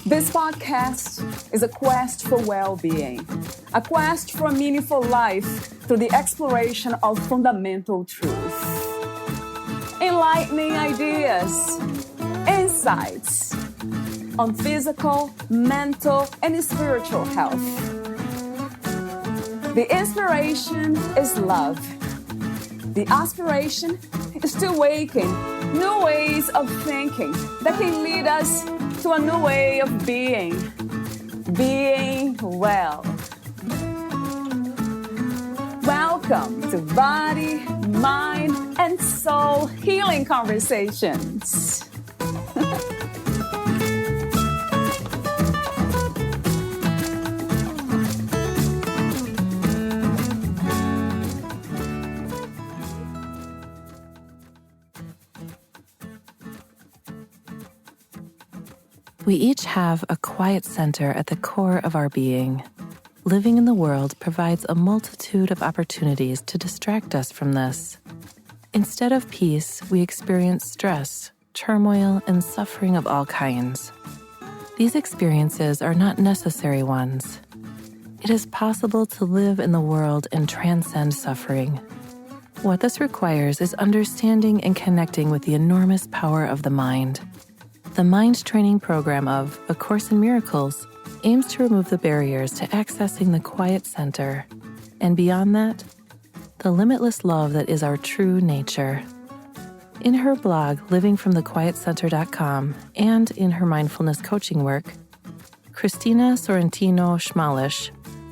This podcast is a quest for well-being, a quest for a meaningful life through the exploration of fundamental truth. Enlightening ideas, insights on physical, mental, and spiritual health. The inspiration is love. The aspiration is to awaken new ways of thinking that can lead us to a new way of being well. Welcome to Body, Mind, and Soul Healing Conversations. We each have a quiet center at the core of our being. Living in the world provides a multitude of opportunities to distract us from this. Instead of peace, we experience stress, turmoil, and suffering of all kinds. These experiences are not necessary ones. It is possible to live in the world and transcend suffering. What this requires is understanding and connecting with the enormous power of the mind. The mind training program of A Course in Miracles aims to remove the barriers to accessing the quiet center, and beyond that, the limitless love that is our true nature. In her blog, livingfromthequietcenter.com, and in her mindfulness coaching work, Cristina Sorrentino Schmalisch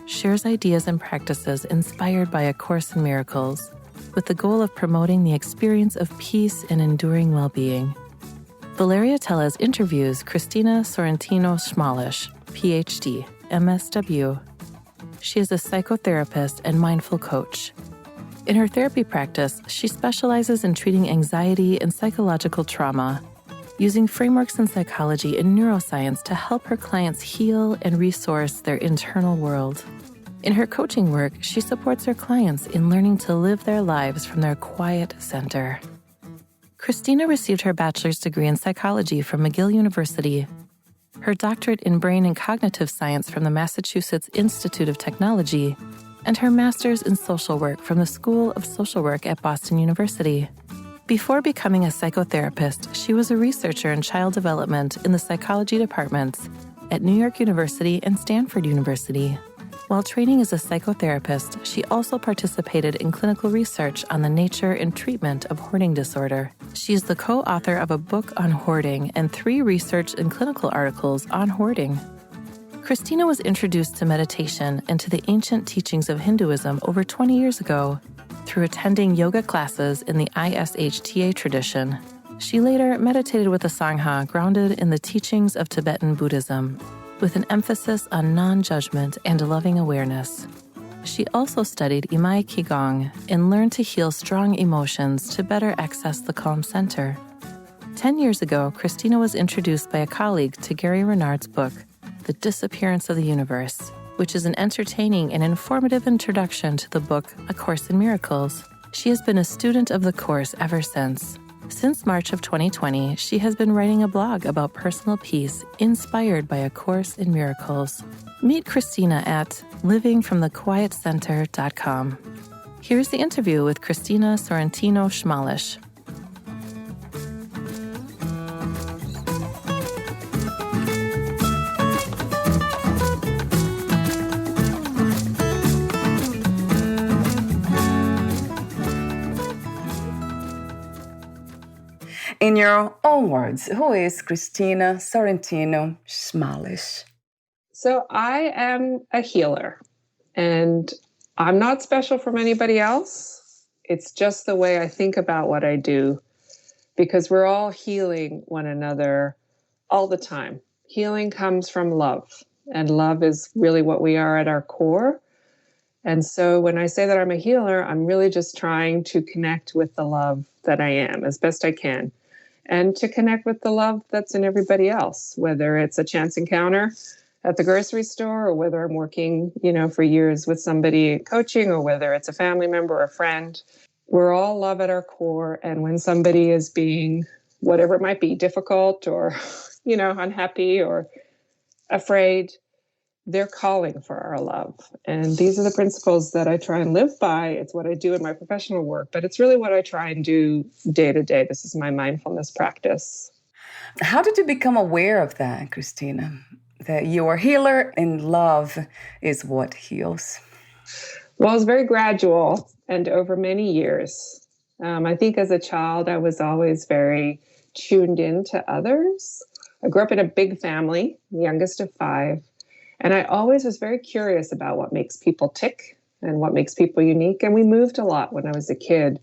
shares ideas and practices inspired by A Course in Miracles, with the goal of promoting the experience of peace and enduring well-being. Valeria Teles interviews Cristina Sorrentino Schmalisch, PhD, MSW. She is a psychotherapist and mindful coach. In her therapy practice, she specializes in treating anxiety and psychological trauma, using frameworks in psychology and neuroscience to help her clients heal and resource their internal world. In her coaching work, she supports her clients in learning to live their lives from their quiet center. Cristina received her bachelor's degree in psychology from McGill University, her doctorate in brain and cognitive science from the Massachusetts Institute of Technology, and her master's in social work from the School of Social Work at Boston University. Before becoming a psychotherapist, she was a researcher in child development in the psychology departments at New York University and Stanford University. While training as a psychotherapist, she also participated in clinical research on the nature and treatment of hoarding disorder. She is the co-author of a book on hoarding and 3 research and clinical articles on hoarding. Cristina was introduced to meditation and to the ancient teachings of Hinduism over 20 years ago through attending yoga classes in the ISHTA tradition. She later meditated with a Sangha grounded in the teachings of Tibetan Buddhism, with an emphasis on non-judgment and loving awareness. She also studied Imai Qigong and learned to heal strong emotions to better access the calm center. 10 years ago, Cristina was introduced by a colleague to Gary Renard's book, The Disappearance of the Universe, which is an entertaining and informative introduction to the book A Course in Miracles. She has been a student of the course ever since. Since March of 2020, she has been writing a blog about personal peace inspired by A Course in Miracles. Meet Cristina at livingfromthequietcenter.com. Here's the interview with Cristina Sorrentino Schmalisch. In your own words, who is Cristina Sorrentino Schmalisch? So I am a healer, and I'm not special from anybody else. It's just the way I think about what I do, because we're all healing one another all the time. Healing comes from love, and love is really what we are at our core. And so when I say that I'm a healer, I'm really just trying to connect with the love that I am as best I can, and to connect with the love that's in everybody else, whether it's a chance encounter at the grocery store, or whether I'm working, for years with somebody coaching, or whether it's a family member or a friend. We're all love at our core. And when somebody is being, whatever it might be, difficult or, unhappy or afraid. They're calling for our love. And these are the principles that I try and live by. It's what I do in my professional work, but it's really what I try and do day to day. This is my mindfulness practice. How did you become aware of that, Cristina? That you are a healer and love is what heals? Well, it was very gradual and over many years. I think as a child, I was always very tuned in to others. I grew up in a big family, the youngest of 5. And I always was very curious about what makes people tick and what makes people unique. And we moved a lot when I was a kid.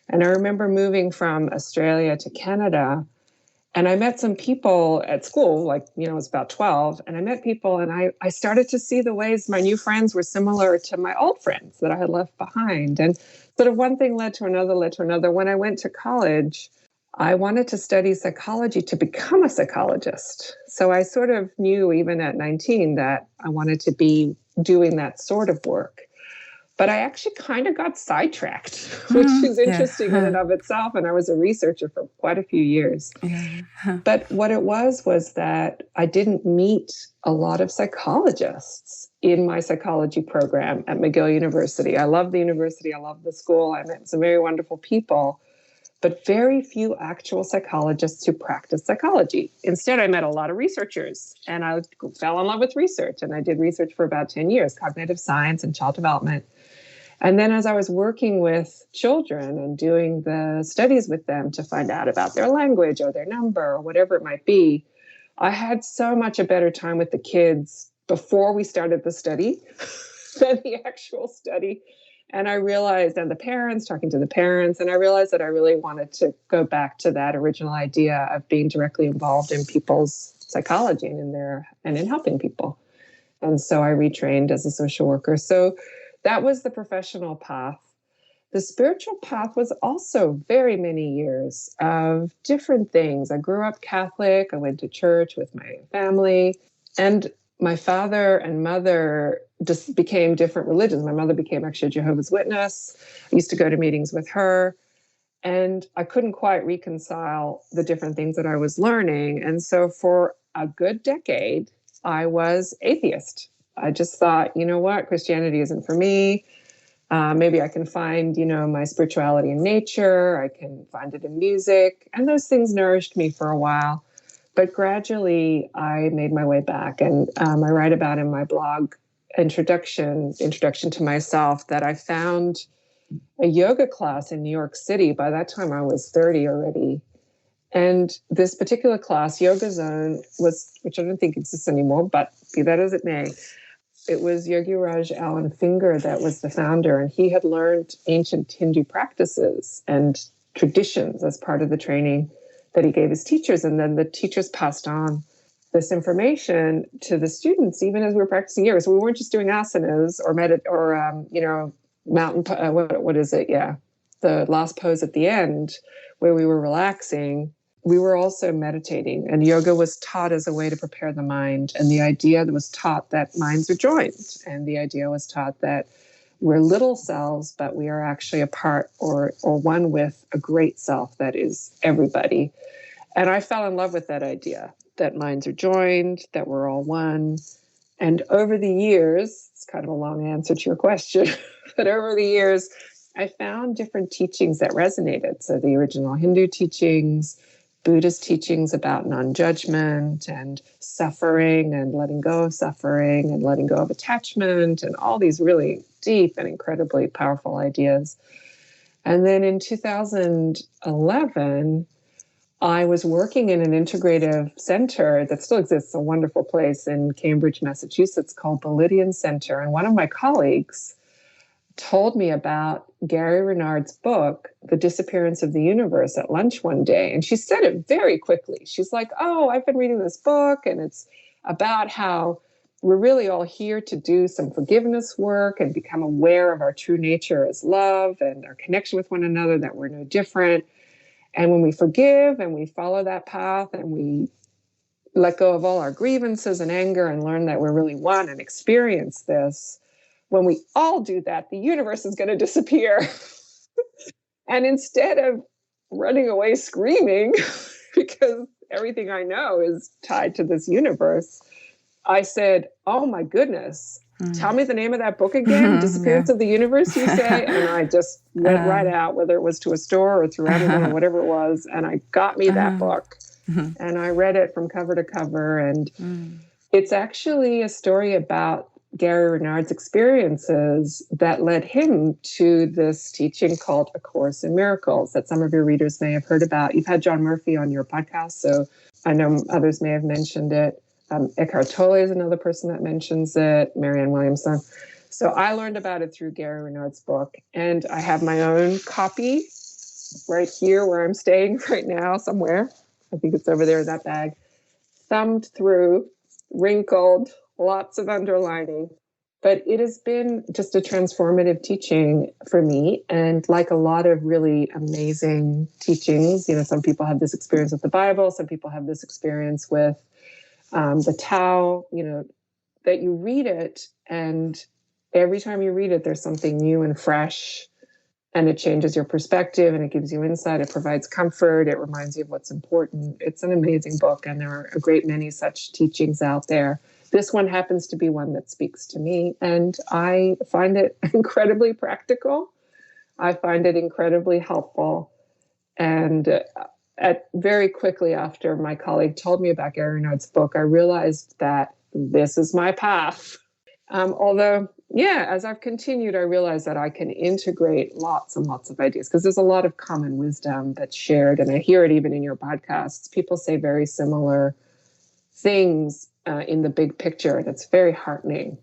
And I remember moving from Australia to Canada. And I met some people at school, like, I was about 12. And I met people and I started to see the ways my new friends were similar to my old friends that I had left behind. And sort of one thing led to another, led to another. When I went to college, I wanted to study psychology to become a psychologist. So I sort of knew even at 19 that I wanted to be doing that sort of work. But I actually kind of got sidetracked, which is interesting in and of itself. And I was a researcher for quite a few years. But what it was that I didn't meet a lot of psychologists in my psychology program at McGill University. I love the university. I love the school. I met some very wonderful people, but very few actual psychologists who practice psychology. Instead, I met a lot of researchers, and I fell in love with research. And I did research for about 10 years, cognitive science and child development. And then as I was working with children and doing the studies with them to find out about their language or their number or whatever it might be, I had so much a better time with the kids before we started the study than the actual study. And I realized, and the parents, talking to the parents, and I realized that I really wanted to go back to that original idea of being directly involved in people's psychology and in helping people. And so I retrained as a social worker. So that was the professional path. The spiritual path was also very many years of different things. I grew up Catholic. I went to church with my family. And my father and mother just became different religions. My mother became actually a Jehovah's Witness. I used to go to meetings with her. And I couldn't quite reconcile the different things that I was learning. And so for a good decade, I was atheist. I just thought, you know what, Christianity isn't for me. Maybe I can find, my spirituality in nature. I can find it in music. And those things nourished me for a while. But gradually, I made my way back. And I write about in my blog, Introduction to Myself, that I found a yoga class in New York City. By that time, I was 30 already. And this particular class, Yoga Zone, which I don't think exists anymore, but be that as it may, it was Yogi Raj Allen Finger that was the founder, and he had learned ancient Hindu practices and traditions as part of the training that he gave his teachers. And then the teachers passed on this information to the students, even as we were practicing yoga. So we weren't just doing asanas or mountain, what is it? Yeah. The last pose at the end where we were relaxing. We were also meditating, and yoga was taught as a way to prepare the mind. And the idea was taught that minds are joined. And the idea was taught that we're little selves, but we are actually a part or one with a great self that is everybody. And I fell in love with that idea, that minds are joined, that we're all one. And over the years, it's kind of a long answer to your question, but over the years, I found different teachings that resonated. So the original Hindu teachings, Buddhist teachings about non-judgment and suffering and letting go of suffering and letting go of attachment and all these really deep and incredibly powerful ideas. And then in 2011, I was working in an integrative center that still exists, a wonderful place in Cambridge, Massachusetts called the Lydian Center. And one of my colleagues told me about Gary Renard's book, The Disappearance of the Universe, at lunch one day. And she said it very quickly. She's like, oh, I've been reading this book, and it's about how we're really all here to do some forgiveness work and become aware of our true nature as love and our connection with one another, that we're no different. And when we forgive and we follow that path and we let go of all our grievances and anger and learn that we're really one and experience this, when we all do that, the universe is going to disappear. And instead of running away screaming, because everything I know is tied to this universe, I said, oh my goodness, tell me the name of that book again, Disappearance of the Universe, you say? And I just went right out, whether it was to a store or through Amazon or whatever it was, and I got me that book. And I read it from cover to cover. And it's actually a story about Gary Renard's experiences that led him to this teaching called A Course in Miracles that some of your readers may have heard about. You've had John Murphy on your podcast, so I know others may have mentioned it. Eckhart Tolle is another person that mentions it, Marianne Williamson. So I learned about it through Gary Renard's book, and I have my own copy right here where I'm staying right now somewhere. I think it's over there in that bag. Thumbed through, wrinkled, lots of underlining. But it has been just a transformative teaching for me. And like a lot of really amazing teachings, some people have this experience with the Bible, some people have this experience with the Tao, that you read it, and every time you read it, there's something new and fresh, and it changes your perspective, and it gives you insight. It provides comfort. It reminds you of what's important. It's an amazing book, and there are a great many such teachings out there. This one happens to be one that speaks to me, and I find it incredibly practical. I find it incredibly helpful. And very quickly after my colleague told me about Gary Renard's book, I realized that this is my path. Although, as I've continued, I realized that I can integrate lots and lots of ideas because there's a lot of common wisdom that's shared. And I hear it even in your podcasts. People say very similar things in the big picture, and it's very heartening.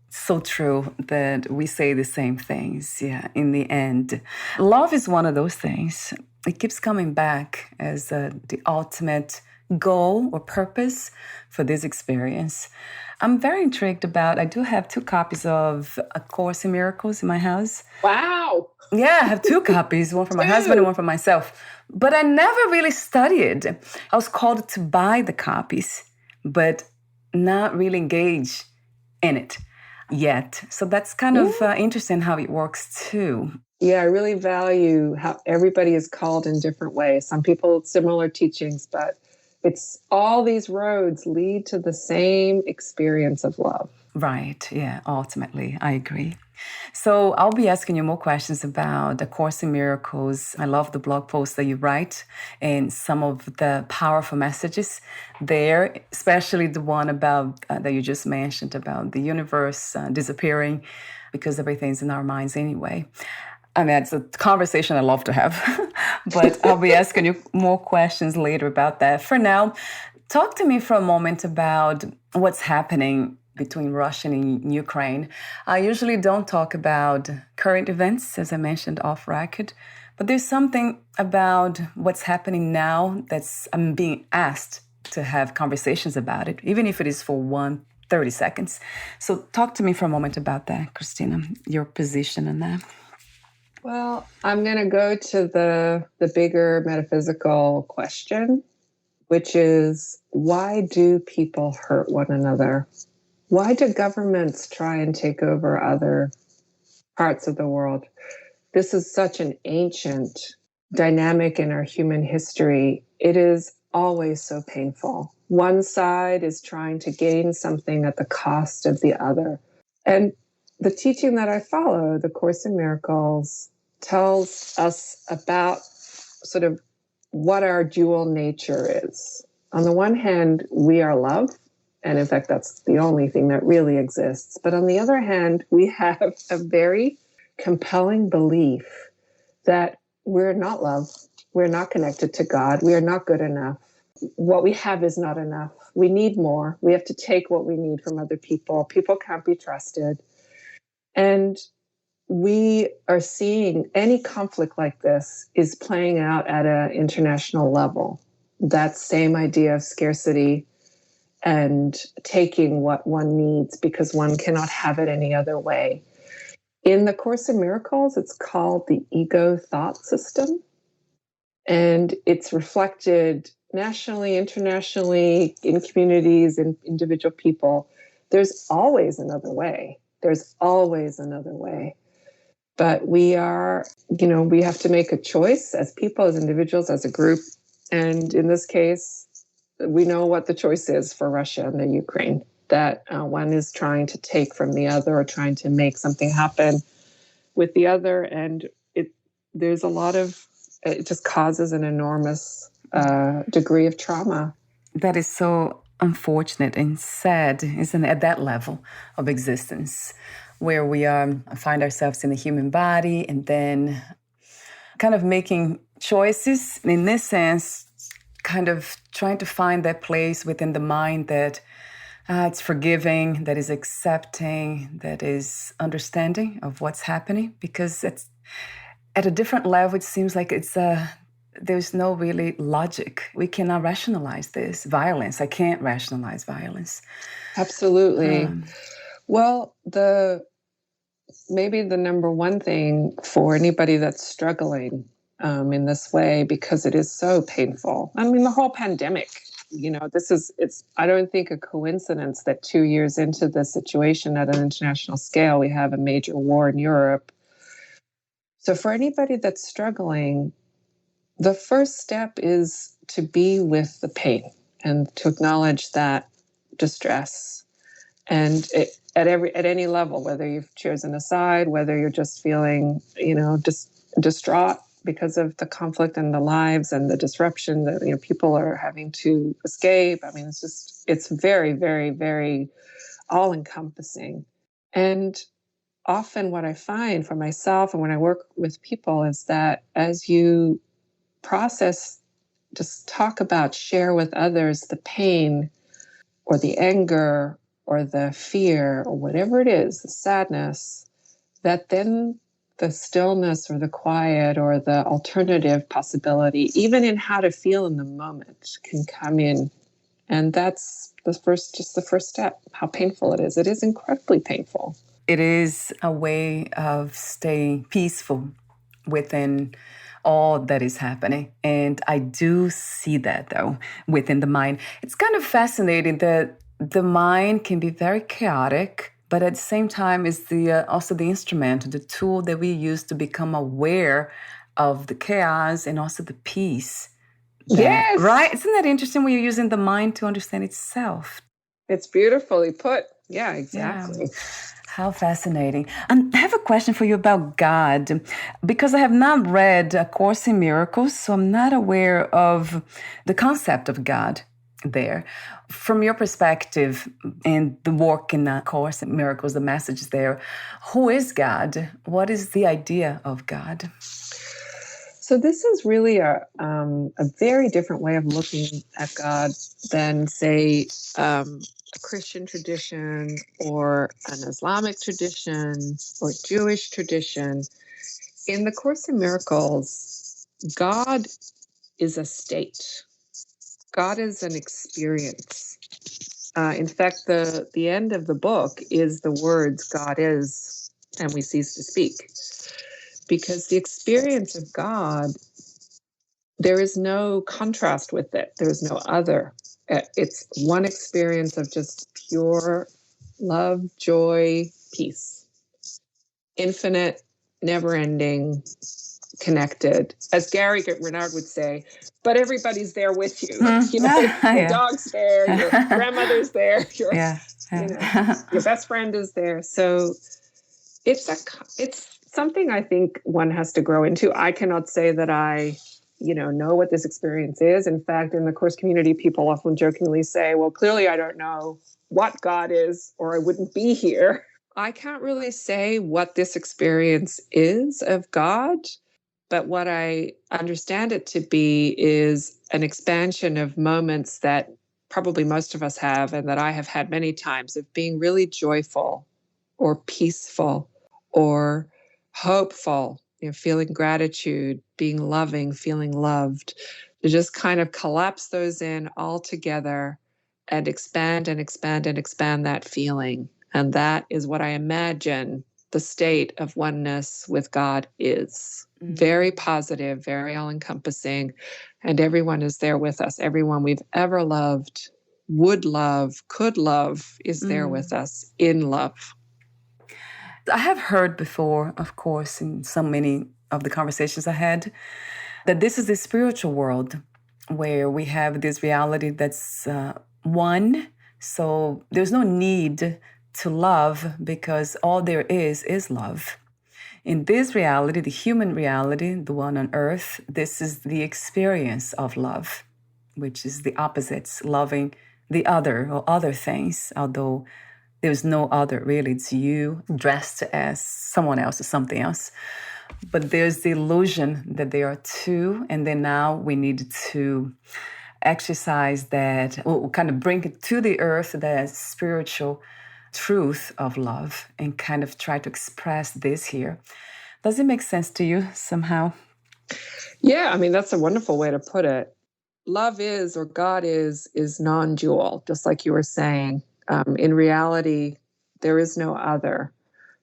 So true that we say the same things, in the end. Love is one of those things. It keeps coming back as the ultimate goal or purpose for this experience. I'm very intrigued I do have 2 copies of A Course in Miracles in my house. Wow! Yeah, I have 2 copies, one for my husband and one for myself. But I never really studied. I was called to buy the copies, but not really engage in it yet. So that's kind of interesting how it works too. Yeah, I really value how everybody is called in different ways. Some people, similar teachings, but it's all these roads lead to the same experience of love. Right. Yeah, ultimately, I agree. So I'll be asking you more questions about A Course in Miracles. I love the blog posts that you write and some of the powerful messages there, especially the one about that you just mentioned about the universe disappearing because everything's in our minds anyway. I mean, it's a conversation I love to have, but I'll be asking you more questions later about that. For now, talk to me for a moment about what's happening between Russia and Ukraine. I usually don't talk about current events, as I mentioned off record, but there's something about what's happening now I'm being asked to have conversations about it, even if it is for 30 seconds. So talk to me for a moment about that, Cristina, your position on that. Well, I'm going to go to the bigger metaphysical question, which is, why do people hurt one another? Why do governments try and take over other parts of the world? This is such an ancient dynamic in our human history. It is always so painful. One side is trying to gain something at the cost of the other. And the teaching that I follow, the Course in Miracles, tells us about sort of what our dual nature is. On the one hand, we are love. And in fact, that's the only thing that really exists. But on the other hand, we have a very compelling belief that we're not love. We're not connected to God. We are not good enough. What we have is not enough. We need more. We have to take what we need from other people. People can't be trusted. And we are seeing any conflict like this is playing out at an international level. That same idea of scarcity and taking what one needs because one cannot have it any other way. In the Course in Miracles, it's called the ego thought system. And it's reflected nationally, internationally, in communities, in individual people. There's always another way. There's always another way. But we have to make a choice as people, as individuals, as a group. And in this case, we know what the choice is for Russia and the Ukraine. that one is trying to take from the other or trying to make something happen with the other. And there's a lot of, it just causes an enormous degree of trauma. That is so unfortunate and sad, isn't it, at that level of existence, where we find ourselves in the human body and then kind of making choices, in this sense, kind of trying to find that place within the mind that it's forgiving, that is accepting, that is understanding of what's happening, because it's at a different level. It seems like there's no really logic. We cannot rationalize this violence. I can't rationalize violence. Absolutely. Well, maybe the number one thing for anybody that's struggling in this way, because it is so painful. I mean, the whole pandemic, I don't think a coincidence that 2 years into the situation at an international scale, we have a major war in Europe. So for anybody that's struggling, the first step is to be with the pain and to acknowledge that distress. And at any level, whether you've chosen a side, whether you're just feeling, distraught because of the conflict in the lives and the disruption that people are having to escape. I mean, it's very, very, very all-encompassing. And often what I find for myself and when I work with people is that as you process, just talk about, share with others the pain or the anger or the fear or whatever it is, the sadness, that then the stillness or the quiet or the alternative possibility, even in how to feel in the moment, can come in. And that's the first step, how painful it is. It is incredibly painful. It is a way of staying peaceful within all that is happening. And I do see that, though, within the mind. It's kind of fascinating that the mind can be very chaotic, but at the same time is also the instrument, the tool that we use to become aware of the chaos and also the peace. Yes. Right? Isn't that interesting when you're using the mind to understand itself? It's beautifully put. Yeah, exactly. Yeah. How fascinating. And I have a question for you about God, because I have not read A Course in Miracles, so I'm not aware of the concept of God there. From your perspective and the work in A Course in Miracles, the message there, who is God? What is the idea of God? So this is really a very different way of looking at God than, say, a Christian tradition or an Islamic tradition or Jewish tradition. In the Course in Miracles, God is a state. God is an experience. In fact, the end of the book is the words, God is, and we cease to speak. Because the experience of God, there is no contrast with it. There is no other. It's one experience of just pure love, joy, peace. Infinite, never-ending, connected. As Gary Renard would say, but everybody's there with you. Your dog's there, your grandmother's there, your best friend is there. So it's something I think one has to grow into. I cannot say that I know what this experience is. In fact, in the Course community, people often jokingly say, well, clearly I don't know what God is, or I wouldn't be here. I can't really say what this experience is of God, but what I understand it to be is an expansion of moments that probably most of us have, and that I have had many times, of being really joyful or peaceful or hopeful, feeling gratitude, being loving, feeling loved, to just kind of collapse those in all together and expand and expand and expand that feeling. And that is what I imagine the state of oneness with God is. Very positive, very all-encompassing, and everyone is there with us. Everyone we've ever loved, would love, could love is there with us in love. I have heard before, of course, in so many of the conversations I had, that this is the spiritual world where we have this reality that's one, So there's no need to love because all there is love. In this reality, the human reality, the one on earth, this is the experience of love, which is the opposites, loving the other or other things, although there's no other really. It's you dressed as someone else or something else. But there's the illusion that there are two, and then now we need to exercise that, or kind of bring it to the earth, that spiritual truth of love, and kind of try to express this here. Does it make sense to you somehow? Yeah, I mean, that's a wonderful way to put it. Love is, or God is non-dual, just like you were saying. In reality, there is no other.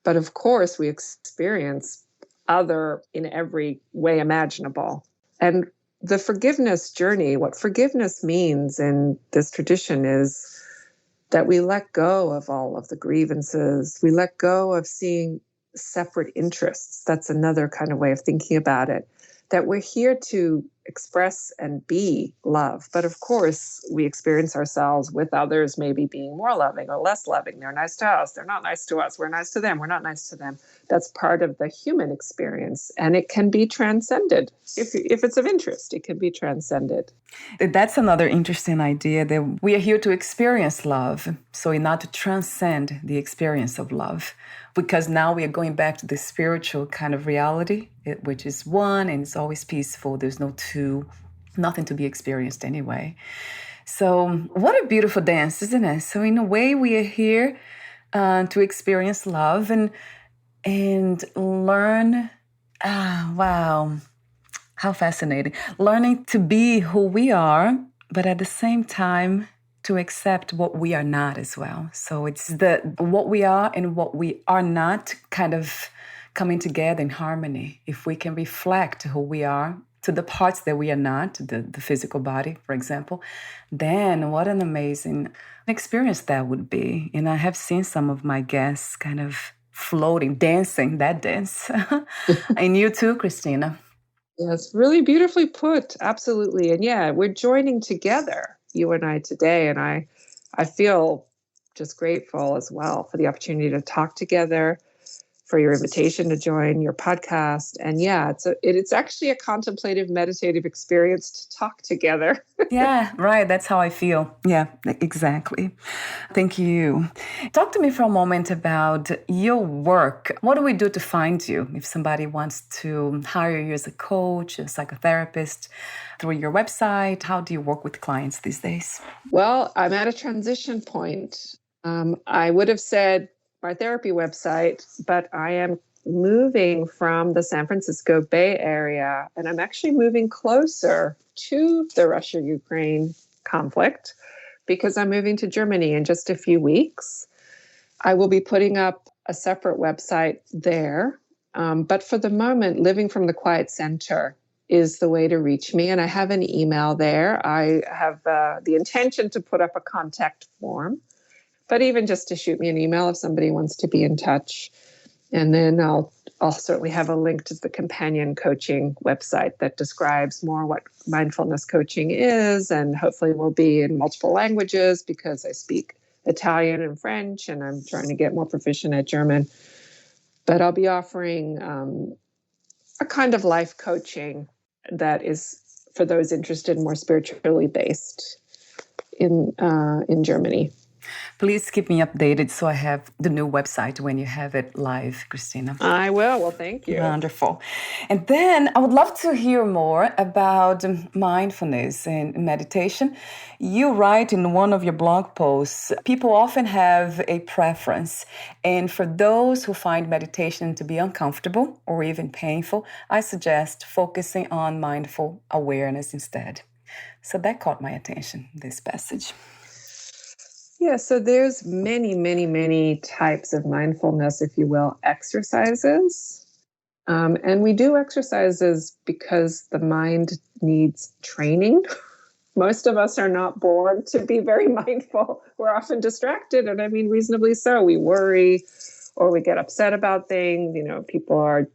But of course, we experience other in every way imaginable. And the forgiveness journey, what forgiveness means in this tradition is that we let go of all of the grievances. We let go of seeing separate interests. That's another kind of way of thinking about it. That we're here to express and be love. But of course, we experience ourselves with others maybe being more loving or less loving. They're nice to us. They're not nice to us. We're nice to them. We're not nice to them. That's part of the human experience. And it can be transcended. If it's of interest, it can be transcended. That's another interesting idea, that we are here to experience love. So not to transcend the experience of love. Because now we are going back to the spiritual kind of reality, which is one and it's always peaceful. There's no two, nothing to be experienced anyway. So what a beautiful dance, isn't it? So in a way, we are here to experience love and learn. Wow, how fascinating. Learning to be who we are, but at the same time, to accept what we are not as well. So it's what we are and what we are not kind of coming together in harmony. If we can reflect who we are to the parts that we are not, the physical body, for example, then what an amazing experience that would be. And I have seen some of my guests kind of floating, dancing that dance. And you too, Cristina. Yes, really beautifully put. Absolutely. And yeah, we're joining together, you and I, today. And I feel just grateful as well for the opportunity to talk together, for your invitation to join your podcast. And yeah, it's actually a contemplative, meditative experience to talk together. Yeah, right. That's how I feel. Yeah, exactly. Thank you. Talk to me for a moment about your work. What do we do to find you if somebody wants to hire you as a coach, a psychotherapist, through your website? How do you work with clients these days? Well, I'm at a transition point. I would have said my therapy website, but I am moving from the San Francisco Bay Area, and I'm actually moving closer to the Russia-Ukraine conflict because I'm moving to Germany in just a few weeks. I will be putting up a separate website there, but for the moment, Living from the Quiet Center is the way to reach me, and I have an email there. I have the intention to put up a contact form, but even just to shoot me an email if somebody wants to be in touch. And then I'll certainly have a link to the companion coaching website that describes more what mindfulness coaching is, and hopefully will be in multiple languages because I speak Italian and French, and I'm trying to get more proficient at German. But I'll be offering a kind of life coaching that is for those interested, more spiritually based in Germany. Please keep me updated so I have the new website when you have it live, Cristina. I will. Well, thank you. Wonderful. And then I would love to hear more about mindfulness and meditation. You write in one of your blog posts, people often have a preference. And for those who find meditation to be uncomfortable or even painful, I suggest focusing on mindful awareness instead. So that caught my attention, this passage. Yeah, so there's many, many, many types of mindfulness, if you will, exercises. And we do exercises because the mind needs training. Most of us are not born to be very mindful. We're often distracted, and I mean reasonably so. We worry or we get upset about things. People are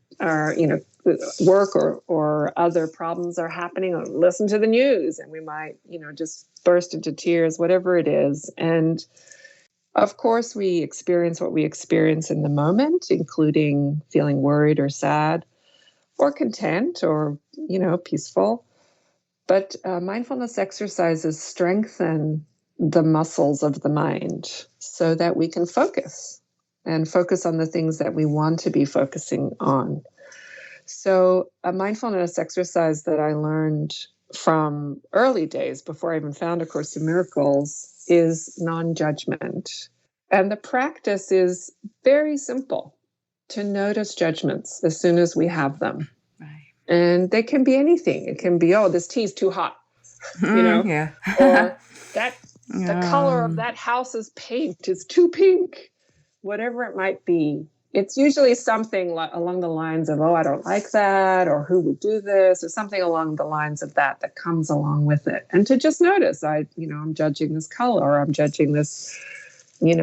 work or other problems are happening, or listen to the news, and we might, just burst into tears, whatever it is. And of course, we experience what we experience in the moment, including feeling worried or sad or content or, peaceful. But mindfulness exercises strengthen the muscles of the mind so that we can focus on the things that we want to be focusing on. So a mindfulness exercise that I learned from early days before I even found A Course in Miracles is non-judgment. And the practice is very simple: to notice judgments as soon as we have them. Right. And they can be anything. It can be, this tea is too hot, Yeah. or the color of that house's paint is too pink, whatever it might be. It's usually something along the lines of, I don't like that, or who would do this, or something along the lines of that comes along with it. And to just notice, I'm judging this color, or I'm judging this,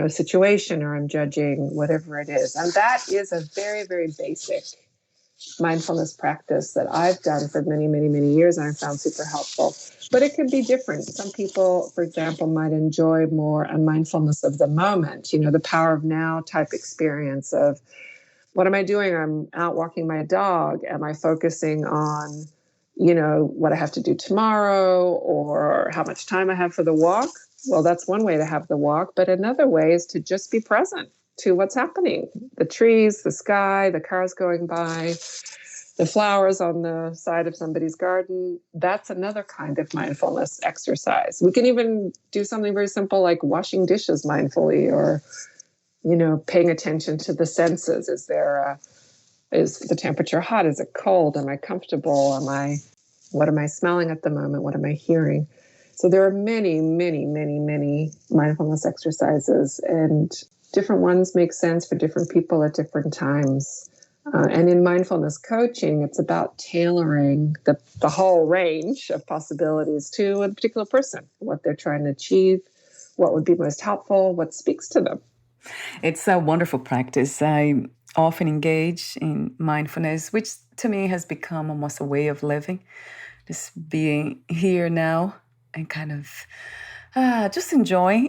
situation, or I'm judging whatever it is. And that is a very, very basic mindfulness practice that I've done for many, many, many years, and I found super helpful. But it can be different. Some people, for example, might enjoy more a mindfulness of the moment, the power of now type experience of, what am I doing? I'm out walking my dog. Am I focusing on, what I have to do tomorrow, or how much time I have for the walk? Well, that's one way to have the walk. But another way is to just be present to what's happening: the trees, the sky, the cars going by, the flowers on the side of somebody's garden. That's another kind of mindfulness exercise. We can even do something very simple like washing dishes mindfully, or, paying attention to the senses. Is the temperature hot? Is it cold? Am I comfortable? What am I smelling at the moment? What am I hearing? So there are many, many, many, many mindfulness exercises, and different ones make sense for different people at different times. And in mindfulness coaching, it's about tailoring the whole range of possibilities to a particular person, what they're trying to achieve, what would be most helpful, what speaks to them. It's a wonderful practice. I often engage in mindfulness, which to me has become almost a way of living, just being here now and kind of just enjoying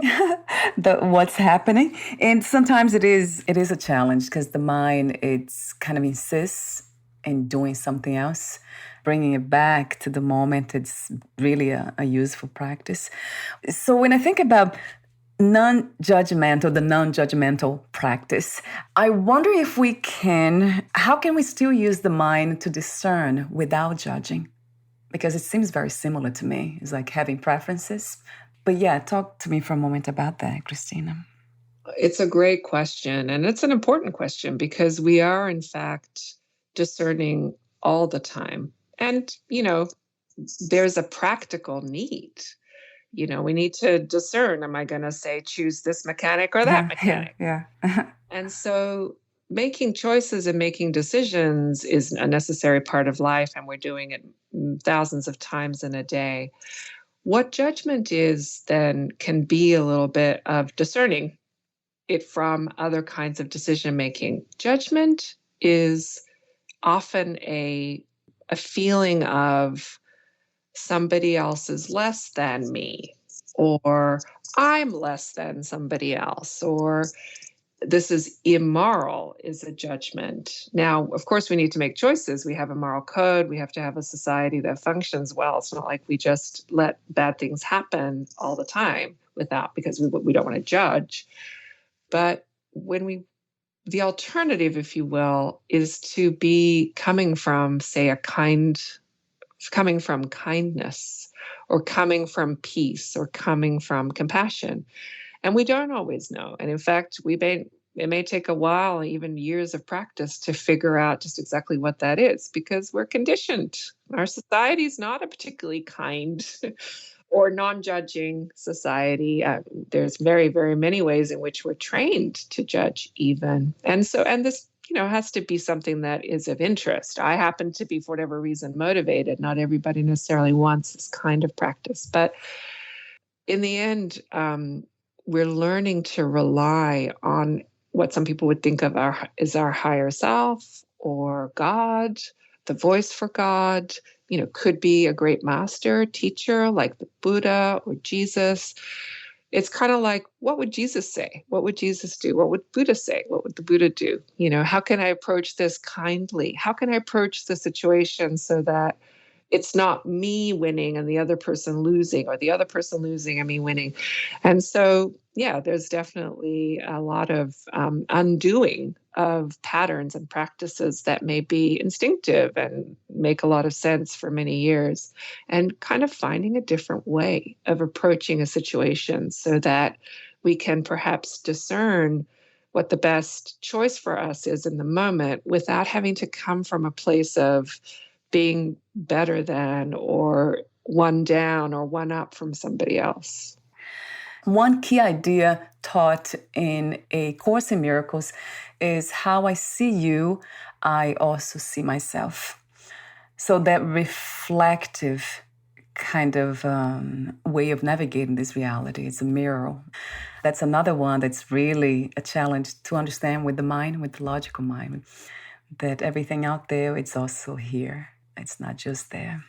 what's happening. And sometimes it is a challenge because the mind, it's kind of insists in doing something else. Bringing it back to the moment, it's really a useful practice. So when I think about the non-judgmental practice, I wonder how can we still use the mind to discern without judging? Because it seems very similar to me. It's like having preferences. But yeah, talk to me for a moment about that, Cristina. It's a great question. And it's an important question because we are, in fact, discerning all the time. And, there's a practical need. We need to discern, am I going to say, choose this mechanic or that mechanic? Yeah. And so making choices and making decisions is a necessary part of life, and we're doing it thousands of times in a day. What judgment is then can be a little bit of discerning it from other kinds of decision making. Judgment is often a feeling of somebody else is less than me, or I'm less than somebody else, or this is immoral is a judgment. Now, of course, we need to make choices. We have a moral code. We have to have a society that functions well. It's not like we just let bad things happen all the time because we don't want to judge. But the alternative, if you will, is to be coming from, say, coming from kindness, or coming from peace, or coming from compassion. And we don't always know. And in fact, it may take a while, even years of practice, to figure out just exactly what that is, because we're conditioned. Our society is not a particularly kind or non-judging society. There's very, very many ways in which we're trained to judge even. And this, has to be something that is of interest. I happen to be, for whatever reason, motivated. Not everybody necessarily wants this kind of practice. But in the end, we're learning to rely on what some people would think of as our higher self, or God, the voice for God, could be a great master, teacher like the Buddha or Jesus. It's kind of like, what would Jesus say? What would Jesus do? What would Buddha say? What would the Buddha do? How can I approach this kindly? How can I approach the situation so that it's not me winning and the other person losing, or the other person losing and me winning? And so, yeah, there's definitely a lot of undoing of patterns and practices that may be instinctive and make a lot of sense for many years, and kind of finding a different way of approaching a situation so that we can perhaps discern what the best choice for us is in the moment without having to come from a place of being better than or one down or one up from somebody else. One key idea taught in A Course in Miracles is how I see you, I also see myself. So that reflective kind of way of navigating this reality, it's a mirror. That's another one that's really a challenge to understand with the mind, with the logical mind, that everything out there, it's also here. It's not just there.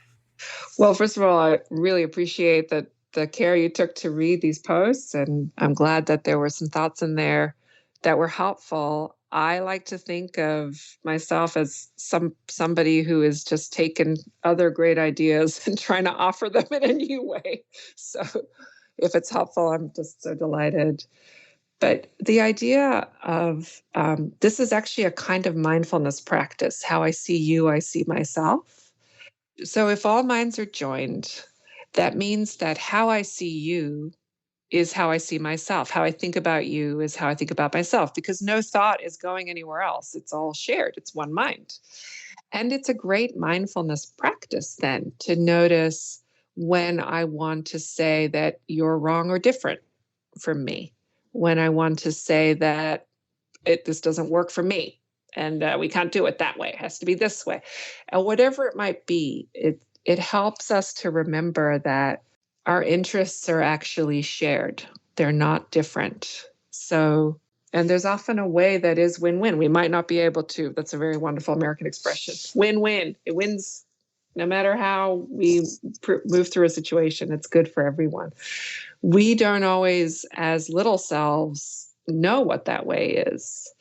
Well, first of all, I really appreciate the care you took to read these posts, and I'm glad that there were some thoughts in there that were helpful. I like to think of myself as somebody who has just taken other great ideas and trying to offer them in a new way. So if it's helpful, I'm just so delighted. But the idea of this is actually a kind of mindfulness practice. How I see you, I see myself. So if all minds are joined, that means that how I see you is how I see myself. How I think about you is how I think about myself, because no thought is going anywhere else. It's all shared. It's one mind. And it's a great mindfulness practice then to notice when I want to say that you're wrong or different from me, when I want to say that this doesn't work for me, and we can't do it that way. It has to be this way. And whatever it might be, it helps us to remember that our interests are actually shared. They're not different. So, and there's often a way that is win-win. We might not be able to, that's a very wonderful American expression, win-win. It wins no matter how we move through a situation. It's good for everyone. We don't always, as little selves, know what that way is,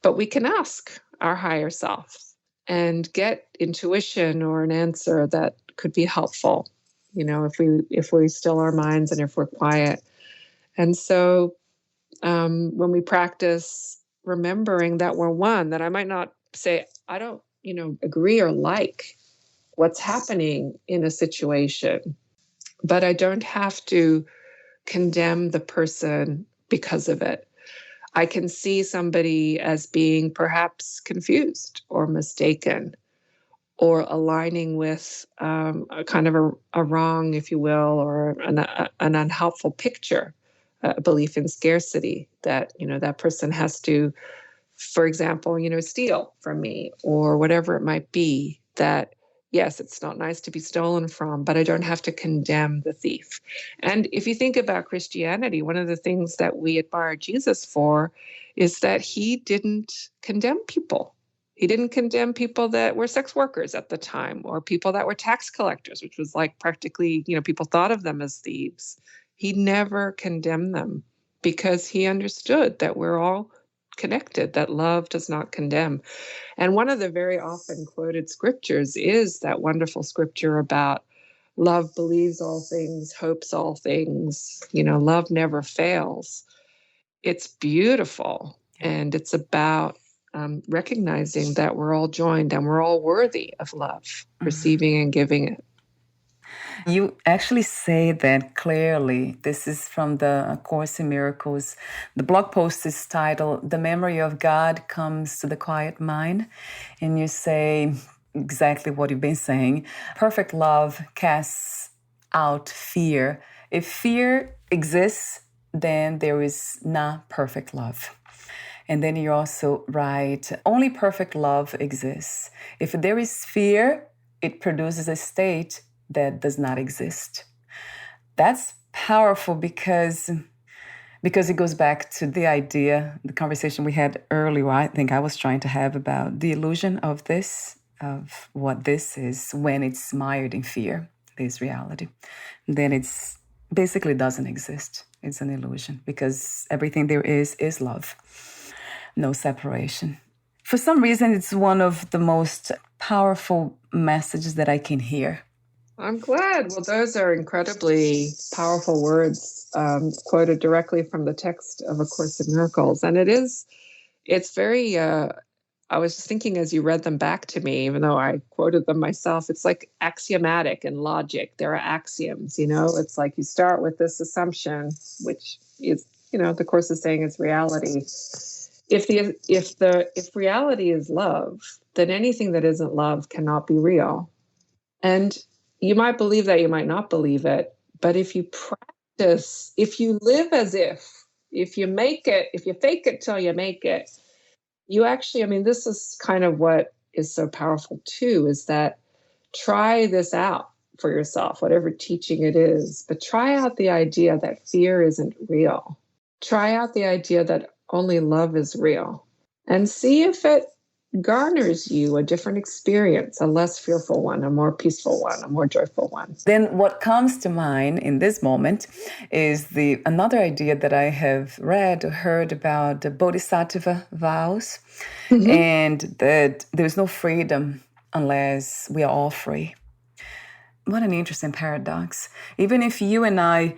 but we can ask our higher self and get intuition or an answer that could be helpful, if we still our minds and if we're quiet. And so when we practice remembering that we're one, that I might not say, I don't, agree or like what's happening in a situation, but I don't have to condemn the person because of it. I can see somebody as being perhaps confused or mistaken, or aligning with a kind of a wrong, if you will, or an unhelpful picture, a belief in scarcity, that, that person has to, for example, steal from me, or whatever it might be, that yes, it's not nice to be stolen from, but I don't have to condemn the thief. And if you think about Christianity, one of the things that we admire Jesus for is that he didn't condemn people. He didn't condemn people that were sex workers at the time, or people that were tax collectors, which was like practically, people thought of them as thieves. He never condemned them because he understood that we're all connected, that love does not condemn. And one of the very often quoted scriptures is that wonderful scripture about love believes all things, hopes all things, love never fails. It's beautiful. And it's about recognizing that we're all joined and we're all worthy of love, receiving and giving it. You actually say that clearly. This is from the Course in Miracles. The blog post is titled, "The Memory of God Comes to the Quiet Mind." And you say exactly what you've been saying. Perfect love casts out fear. If fear exists, then there is not perfect love. And then you also write, only perfect love exists. If there is fear, it produces a state that does not exist. That's powerful because it goes back to the idea, the conversation we had earlier, I think I was trying to have about the illusion of this of what this is when it's mired in fear, this reality, then it's basically doesn't exist. It's an illusion because everything there is love, no separation. For some reason, it's one of the most powerful messages that I can hear. I'm glad. Well, those are incredibly powerful words, quoted directly from the text of A Course in Miracles. And it's very, I was just thinking as you read them back to me, even though I quoted them myself, it's like axiomatic and logic. There are axioms, it's like you start with this assumption, which is, the Course is saying it's reality. If reality is love, then anything that isn't love cannot be real. And you might believe that, you might not believe it, but if you practice, if you live as if you make it, if you fake it till you make it, you actually, this is kind of what is so powerful too, is that try this out for yourself, whatever teaching it is, but try out the idea that fear isn't real. Try out the idea that only love is real and see if it garners you a different experience, a less fearful one, a more peaceful one, a more joyful one. Then what comes to mind in this moment is another idea that I have read or heard about the bodhisattva vows, and that there's no freedom unless we are all free. What an interesting paradox. Even if you and I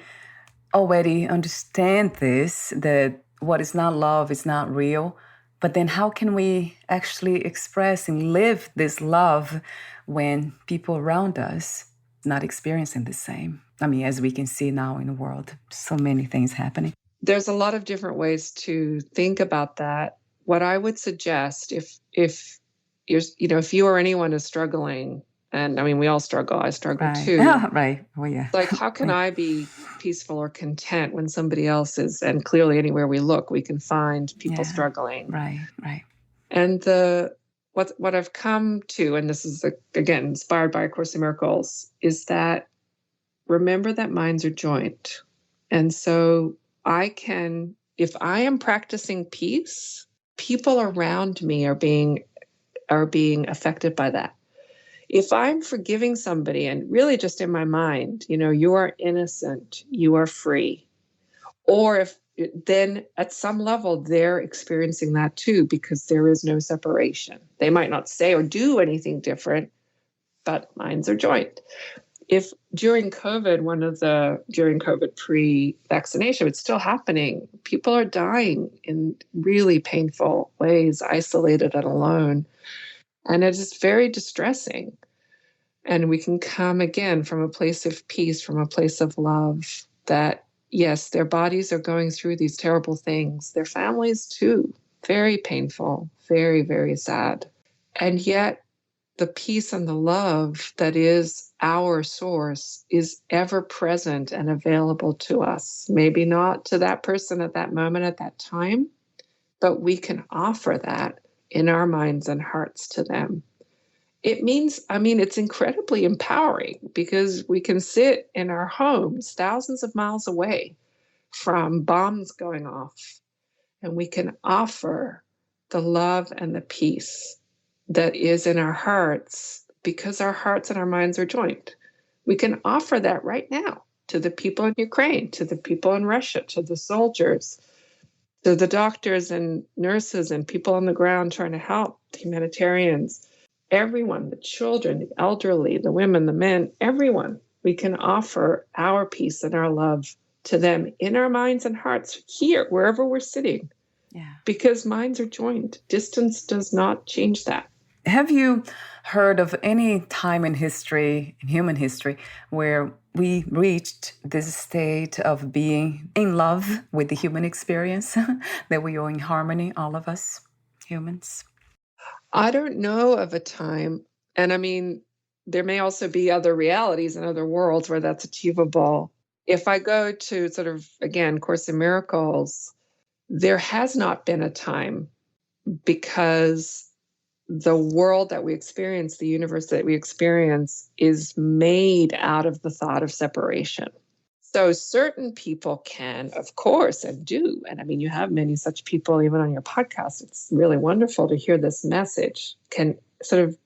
already understand this, that what is not love is not real, but then how can we actually express and live this love when people around us not experiencing the same? As we can see now in the world, so many things happening. There's a lot of different ways to think about that. What I would suggest, if you or anyone is struggling, and we all struggle, I struggle too. Oh, right. Well, yeah. Like, how can I be peaceful or content when somebody else is? And clearly, anywhere we look, we can find people struggling. Right. And what I've come to, and this is again inspired by A Course in Miracles, is that remember that minds are joint, and so if I am practicing peace, people around me are being affected by that. If I'm forgiving somebody and really just in my mind, you are innocent, you are free. Or then at some level, they're experiencing that too, because there is no separation. They might not say or do anything different, but minds are joint. If during COVID pre-vaccination, it's still happening. People are dying in really painful ways, isolated and alone. And it is very distressing. And we can come again from a place of peace, from a place of love, that yes, their bodies are going through these terrible things. Their families too. Very painful, very, very sad. And yet the peace and the love that is our source is ever present and available to us. Maybe not to that person at that moment, at that time, but we can offer that in our minds and hearts to them. It means, it's incredibly empowering because we can sit in our homes thousands of miles away from bombs going off, and we can offer the love and the peace that is in our hearts because our hearts and our minds are joined. We can offer that right now to the people in Ukraine, to the people in Russia, to the soldiers, to the doctors and nurses and people on the ground trying to help, the humanitarians. Everyone, the children, the elderly, the women, the men, everyone, we can offer our peace and our love to them in our minds and hearts here, wherever we're sitting. Yeah. Because minds are joined. Distance does not change that. Have you heard of any time in history, in human history, where we reached this state of being in love with the human experience, that we are in harmony, all of us humans? I don't know of a time, and there may also be other realities and other worlds where that's achievable. If I go to sort of, again, Course in Miracles, there has not been a time, because the world that we experience, the universe that we experience, is made out of the thought of separation. So certain people can, of course, and do. And you have many such people even on your podcast. It's really wonderful to hear this message, can sort of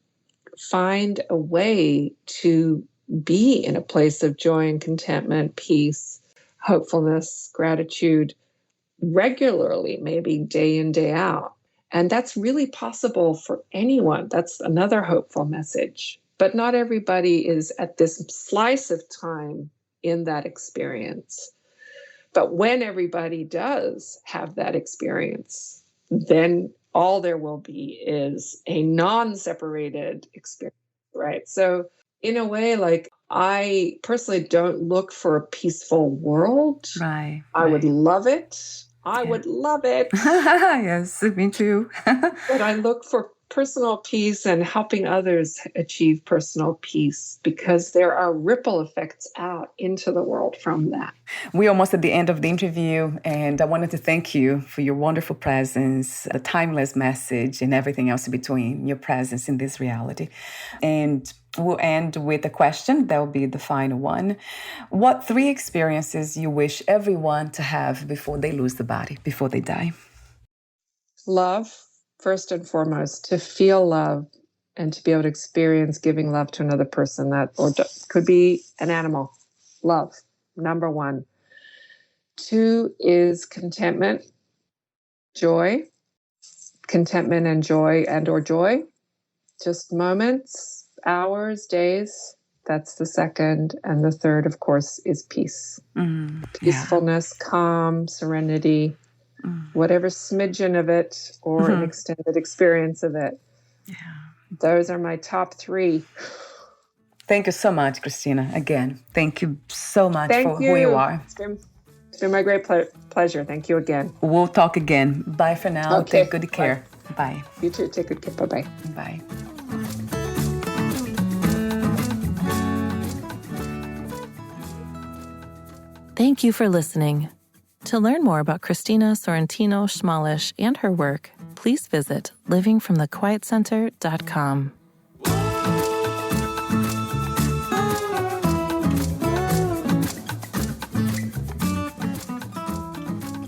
find a way to be in a place of joy and contentment, peace, hopefulness, gratitude regularly, maybe day in, day out. And that's really possible for anyone. That's another hopeful message. But not everybody is at this slice of time in that experience. But when everybody does have that experience, then all there will be is a non-separated experience, right? So in a way, like, I personally don't look for a peaceful world. Right. I would love it. I would love it. Yes, me too. But I look for personal peace and helping others achieve personal peace, because there are ripple effects out into the world from that. We're almost at the end of the interview, and I wanted to thank you for your wonderful presence, the timeless message, and everything else in between, your presence in this reality. And we'll end with a question. That will be the final one. What 3 experiences you wish everyone to have before they lose the body, before they die? Love, first and foremost, to feel love and to be able to experience giving love to another person, that, or could be an animal. Love, number 1. 2 is contentment, joy, contentment and joy or joy, just moments, hours, days. That's the second. And the third, of course, is peace. Peacefulness, calm, serenity, whatever smidgen of it or an extended experience of it. Yeah. Those are my top 3. Thank you so much, Cristina. Again, thank you so much for who you are. It's been my great pleasure. Thank you again. We'll talk again. Bye for now. Okay. Take good care. Bye. You too. Take good care. Bye-bye. Bye. Thank you for listening. To learn more about Cristina Sorrentino Schmalisch and her work, please visit livingfromthequietcenter.com.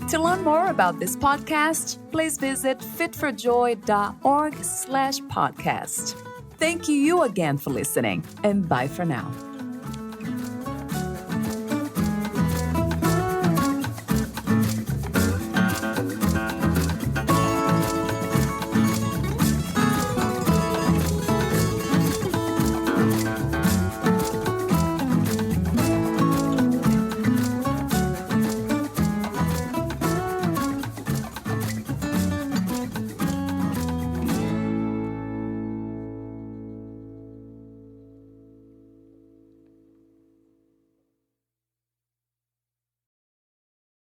To learn more about this podcast, please visit fitforjoy.org/podcast. Thank you again for listening, and bye for now.